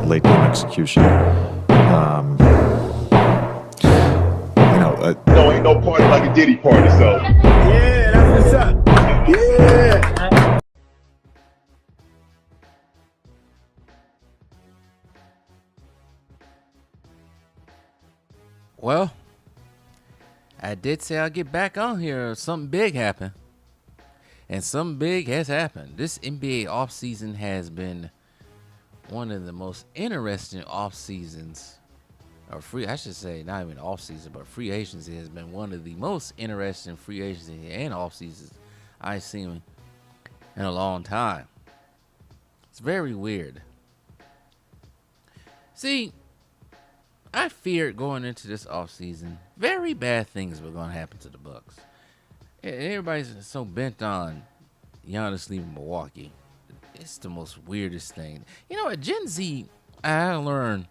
late game execution. No, ain't no party like a Diddy party, so. Yeah, that's what's up. Yeah. Well, I did say I'll get back on here if something big happened. And something big has happened. This NBA offseason has been one of the most interesting off seasons. Or I should say, not even off season, but free agency has been one of the most interesting free agency and off seasons I've seen in a long time. It's very weird. See, I feared going into this off season, very bad things were going to happen to the Bucks. Everybody's so bent on Giannis leaving Milwaukee. It's the most weirdest thing. You know, at Gen Z, I learned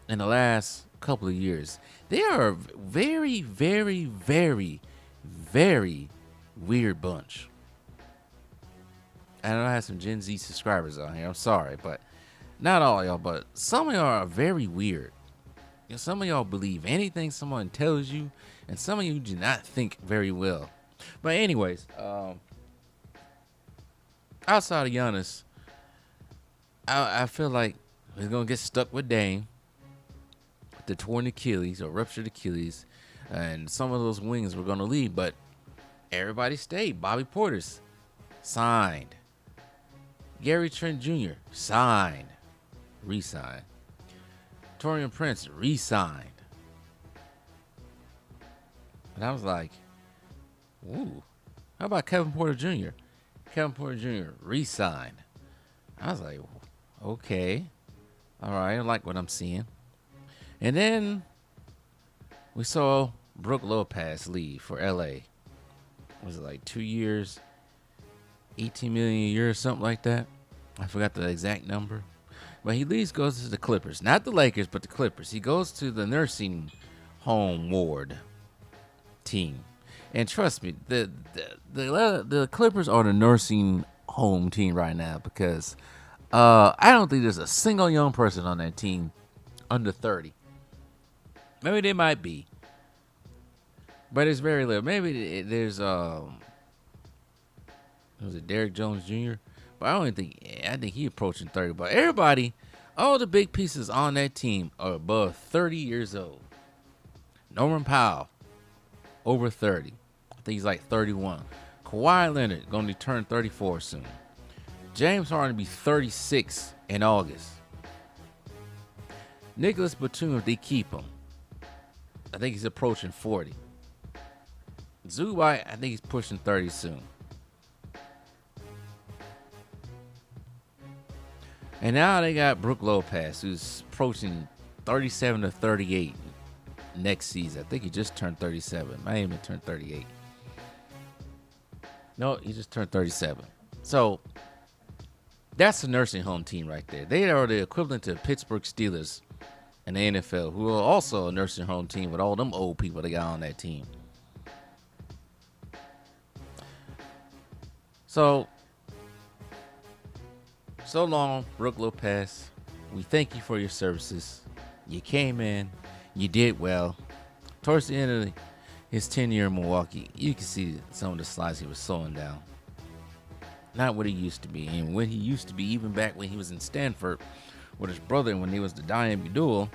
in the last couple of years, they are a very, very, very, very weird bunch. I know I have some Gen Z subscribers on here. I'm sorry, but not all y'all, but some of y'all are very weird. You know, some of y'all believe anything someone tells you, and some of you do not think very well. But anyways, outside of Giannis, I feel like we're going to get stuck with Dame. The torn Achilles or ruptured Achilles, and some of those wings were going to leave, but everybody stayed. Bobby Portis signed. Gary Trent Jr. signed. Re-signed. Taurean Prince re-signed. And I was like, ooh, how about Kevin Porter Jr.? Kevin Porter Jr. re-signed. I was like, okay. All right, I like what I'm seeing. And then we saw Brook Lopez leave for LA. Was it like 2 years, 18 million a year or something like that? I forgot the exact number. But he leaves, goes to the Clippers. Not the Lakers, but the Clippers. He goes to the nursing home ward team. And trust me, the Clippers are the nursing home team right now because I don't think there's a single young person on that team under 30. Maybe they might be, but it's very little. Maybe there's was it Derrick Jones Jr.? But I think he approaching 30. But everybody, all the big pieces on that team are above 30 years old. Norman Powell, over 30. I think he's like 31. Kawhi Leonard going to turn 34 soon. James Harden be 36 in August. Nicholas Batum, if they keep him, I think he's approaching 40. Zubac, I think he's pushing 30 soon. And now they got Brook Lopez, who's approaching 37 to 38 next season. I think he just turned 37. Might even turned 38. No, he just turned 37. So that's the nursing home team right there. They are the equivalent to Pittsburgh Steelers in the NFL, who are also a nursing home team with all them old people they got on that team. So long, Brook Lopez. We thank you for your services. You came in, you did well. Towards the end of his tenure in Milwaukee, you can see some of the slides he was slowing down. Not what he used to be, and what he used to be even back when he was in Stanford with his brother when they was the Damian duel.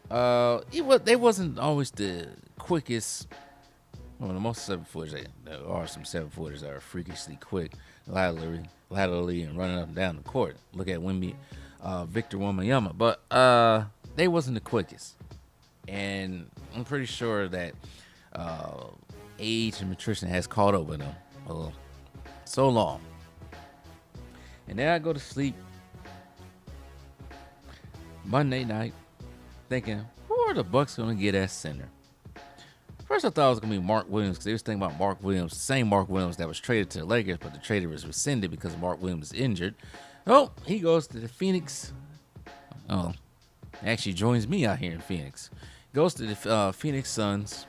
They wasn't always the quickest. Well, the most 7-footers, there are some 7-footers that are freakishly quick, laterally and running up and down the court. Look at Victor Wembanyama, but they wasn't the quickest. And I'm pretty sure that age and nutrition has caught up with them so long. And then I go to sleep Monday night thinking, who are the Bucks going to get at center? First, I thought it was going to be Mark Williams because they was thinking about Mark Williams, the same Mark Williams that was traded to the Lakers, but the trade was rescinded because Mark Williams was injured. Oh, he goes to the Phoenix. Oh, actually joins me out here in Phoenix. Goes to the Phoenix Suns.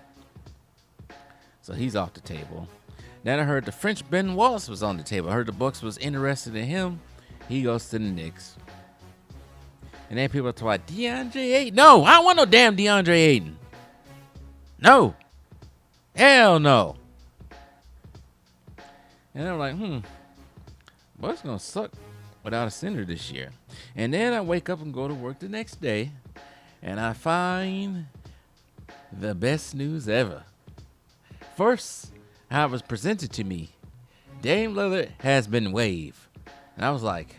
So he's off the table. Then I heard the French Ben Wallace was on the table. I heard the Bucks was interested in him. He goes to the Knicks. And then people are talking about DeAndre Ayton. No, I don't want no damn DeAndre Ayton. No. Hell no. And I'm like, well, it's going to suck without a center this year. And then I wake up and go to work the next day, and I find the best news ever. First, how it was presented to me, Dame Lillard has been waived. And I was like,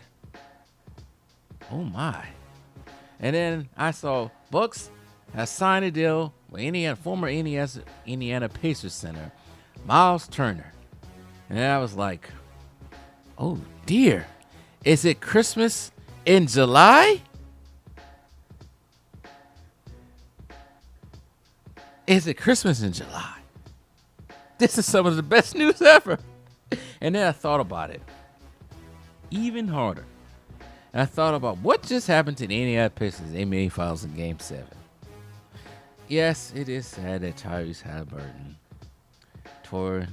oh my. And then I saw Bucks has signed a deal with former Indiana Pacers center, Miles Turner. And then I was like, oh dear, is it Christmas in July? Is it Christmas in July? This is some of the best news ever. And then I thought about it even harder. And I thought about what just happened to the Indiana Pacers NBA Finals in Game 7. Yes, it is sad that Tyrese Halliburton tore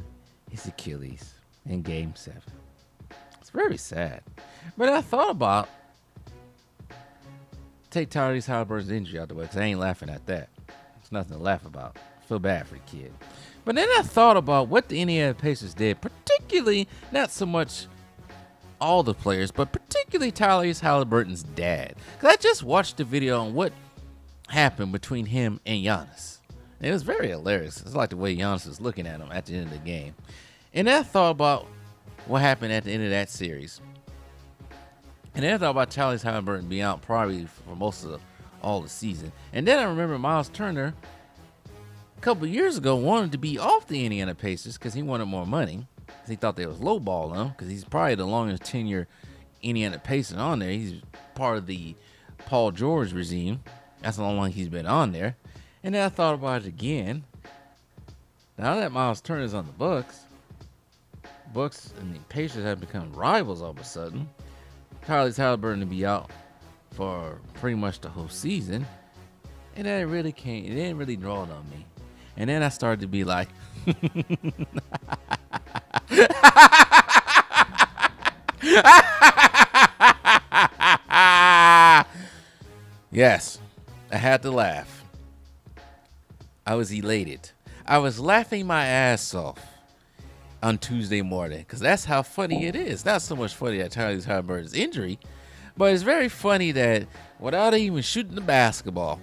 his Achilles in Game 7. It's very sad. But I thought about take Tyrese Halliburton's injury out the way, because I ain't laughing at that. It's nothing to laugh about. I feel bad for the kid. But then I thought about what the Indiana Pacers did, particularly not so much all the players, but particularly Tyrese Halliburton's dad. Because I just watched the video on what happened between him and Giannis. And it was very hilarious. It's like the way Giannis was looking at him at the end of the game. And then I thought about what happened at the end of that series. And then I thought about Tyrese Halliburton being out probably for most of all the season. And then I remember Miles Turner a couple years ago wanted to be off the Indiana Pacers because he wanted more money. He thought they was lowballing him because he's probably the longest tenure Indiana Pacers on there. He's part of the Paul George regime. That's how long he's been on there. And then I thought about it again. Now that Miles Turner's on the Bucks and the Pacers have become rivals all of a sudden. Tyrese Halliburton to be out for pretty much the whole season. And that really it didn't really draw it on me. And then I started to be like, yes, I had to laugh. I was elated. I was laughing my ass off on Tuesday morning because that's how funny it is. Not so much funny at Tyrese Halliburton's injury, but it's very funny that without even shooting the basketball,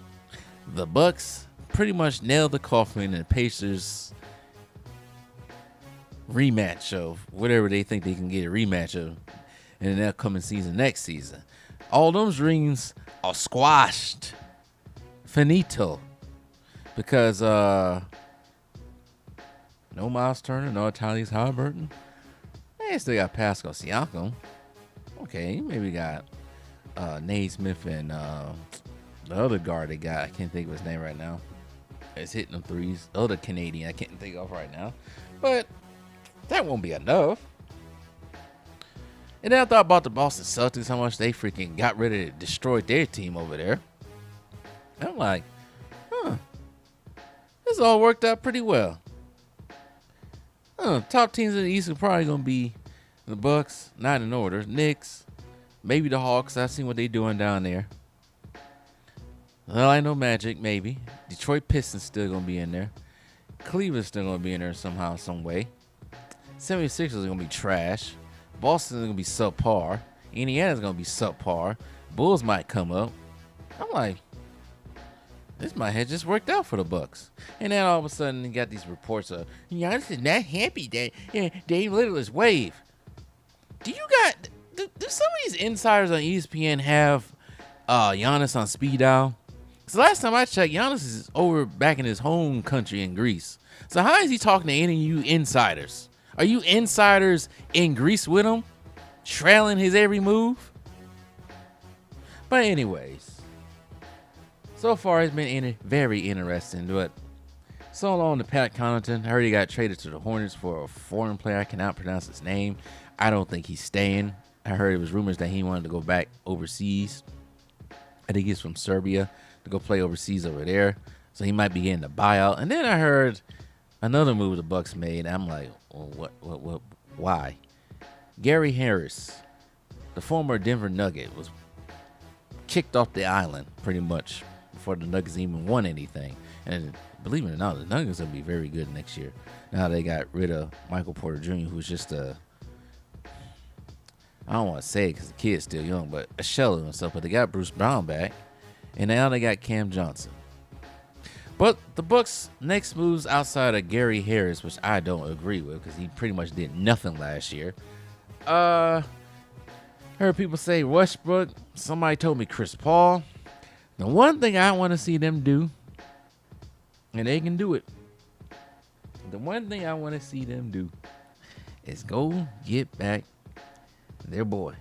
the Bucks pretty much nailed the coffin in the Pacers rematch of whatever they think they can get a rematch of in the upcoming season next season. All those rings are squashed. Finito. Because no Miles Turner, no Tyrese Halliburton. They still got Pascal Siakam. Okay, maybe got Naismith and the other guard they got. I can't think of his name right now. It's hitting them threes. The other Canadian I can't think of right now. But that won't be enough. And then I thought about the Boston Celtics, how much they freaking got rid of it, destroyed their team over there. And I'm like, this all worked out pretty well. Top teams in the East are probably going to be the Bucks, not in order. Knicks, maybe the Hawks. I've seen what they're doing down there. Orlando Magic, maybe. Detroit Pistons still going to be in there. Cleveland's still going to be in there somehow, some way. 76ers are going to be trash. Boston's going to be subpar. Indiana's going to be subpar. Bulls might come up. I'm like, this might have just worked out for the Bucks. And then all of a sudden, you got these reports of, Giannis is not happy that Dame Lillard is waived. Do some of these insiders on ESPN have Giannis on speed dial? Because last time I checked, Giannis is over back in his home country in Greece. So how is he talking to any of you insiders? Are you insiders in Greece with him? Trailing his every move? But anyways, so far it's been very interesting. But so long to Pat Connaughton. I heard he got traded to the Hornets for a foreign player. I cannot pronounce his name. I don't think he's staying. I heard it was rumors that he wanted to go back overseas. I think he's from Serbia to go play overseas over there. So he might be getting a buyout. And then I heard another move the Bucks made. I'm like, well, what, why? Gary Harris, the former Denver Nugget, was kicked off the island pretty much before the Nuggets even won anything. And believe it or not, the Nuggets will be very good next year. Now they got rid of Michael Porter Jr., who's just I don't want to say it because the kid's still young, but a shell of himself. But they got Bruce Brown back, and now they got Cam Johnson. But the Bucks' next moves outside of Gary Harris, which I don't agree with because he pretty much did nothing last year. Heard people say Westbrook. Somebody told me Chris Paul. The one thing I want to see them do, and they can do it. The one thing I want to see them do is go get back their boy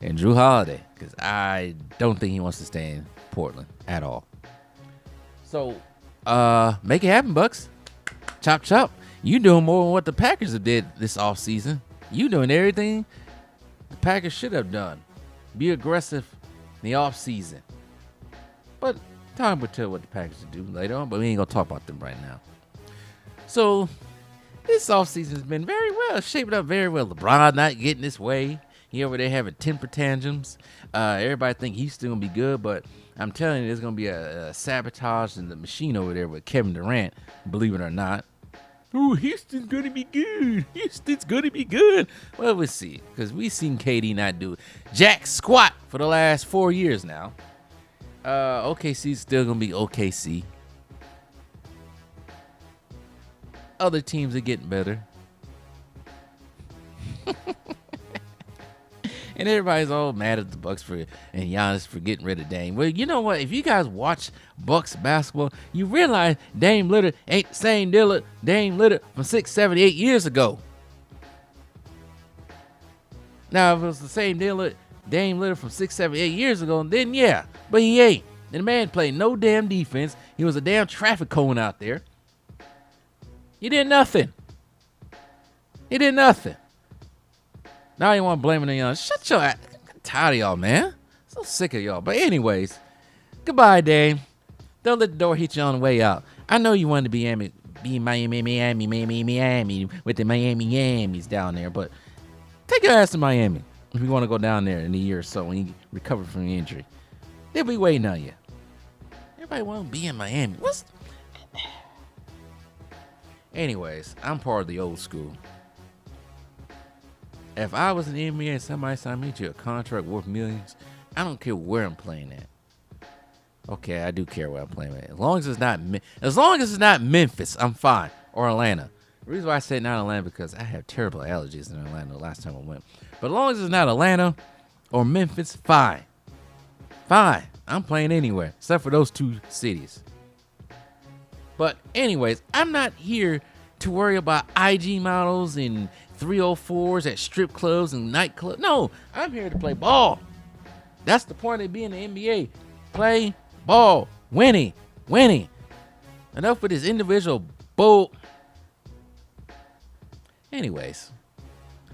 and Drew Holiday, because I don't think he wants to stay in Portland at all. So, make it happen, Bucks. Chop, chop. You doing more than what the Packers did this offseason. You doing everything the Packers should have done. Be aggressive in the offseason. But time will tell what the Packers will do later on, but we ain't going to talk about them right now. So, this offseason has been very well, shaped up very well. LeBron not getting his way. He over there having temper tantrums. Everybody think he's still going to be good, but I'm telling you, there's going to be a sabotage in the machine over there with Kevin Durant, believe it or not. Oh, Houston's going to be good. Houston's going to be good. Well, we'll see, because we've seen KD not do jack squat for the last 4 years now. OKC's still going to be OKC. Other teams are getting better. And everybody's all mad at the Bucks and Giannis for getting rid of Dame. Well, you know what? If you guys watch Bucks basketball, you realize Dame Lillard ain't the same Dame Lillard from 6, 7, 8 years ago. Now, if it was the same Dame Lillard from 6, 7, 8 years ago, then yeah. But he ain't. And the man played no damn defense. He was a damn traffic cone out there. He did nothing. Now you want to blame it on y'all. Shut your ass. I'm tired of y'all, man. So sick of y'all. But anyways, goodbye, Dame. Don't let the door hit you on the way out. I know you wanted to be Miami with the Miami's down there, but take your ass to Miami if you want to go down there in a year or so when you recover from your injury. They'll be waiting on you. Everybody want to be in Miami. Anyways, I'm part of the old school. If I was an NBA and somebody signed me to a contract worth millions, I don't care where I'm playing at. Okay, I do care where I'm playing at. As long as it's not Memphis, I'm fine. Or Atlanta. The reason why I said not Atlanta because I have terrible allergies in Atlanta the last time I went. But as long as it's not Atlanta or Memphis, fine. Fine. I'm playing anywhere except for those two cities. But anyways, I'm not here to worry about IG models and 304s at strip clubs and nightclubs. No, I'm here to play ball. That's the point of being in the NBA. Play ball. Winning. Enough with this individual bull. Anyways,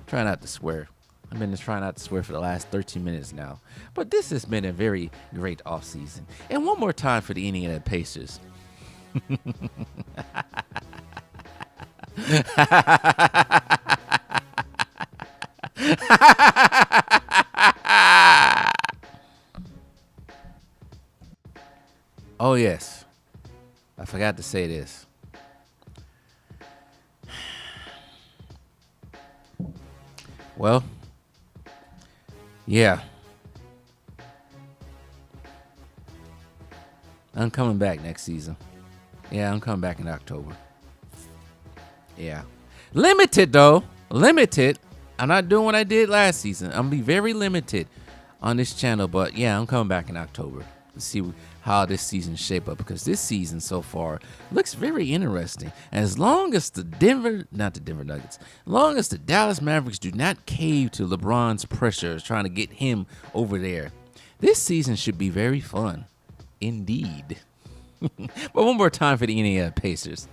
try not to swear. I've been trying not to swear for the last 13 minutes now. But this has been a very great offseason. And one more time for the Indiana Pacers. Oh, yes. I forgot to say this. Well, yeah. I'm coming back next season. Yeah, I'm coming back in October. Yeah. Limited, though. Limited. I'm not doing what I did last season. I'm going to be very limited on this channel. But, yeah, I'm coming back in October to see how this season shape up. Because this season so far looks very interesting. And as long as the Nuggets, as long as the Dallas Mavericks do not cave to LeBron's pressure trying to get him over there, this season should be very fun. Indeed. But one more time for the Indiana Pacers.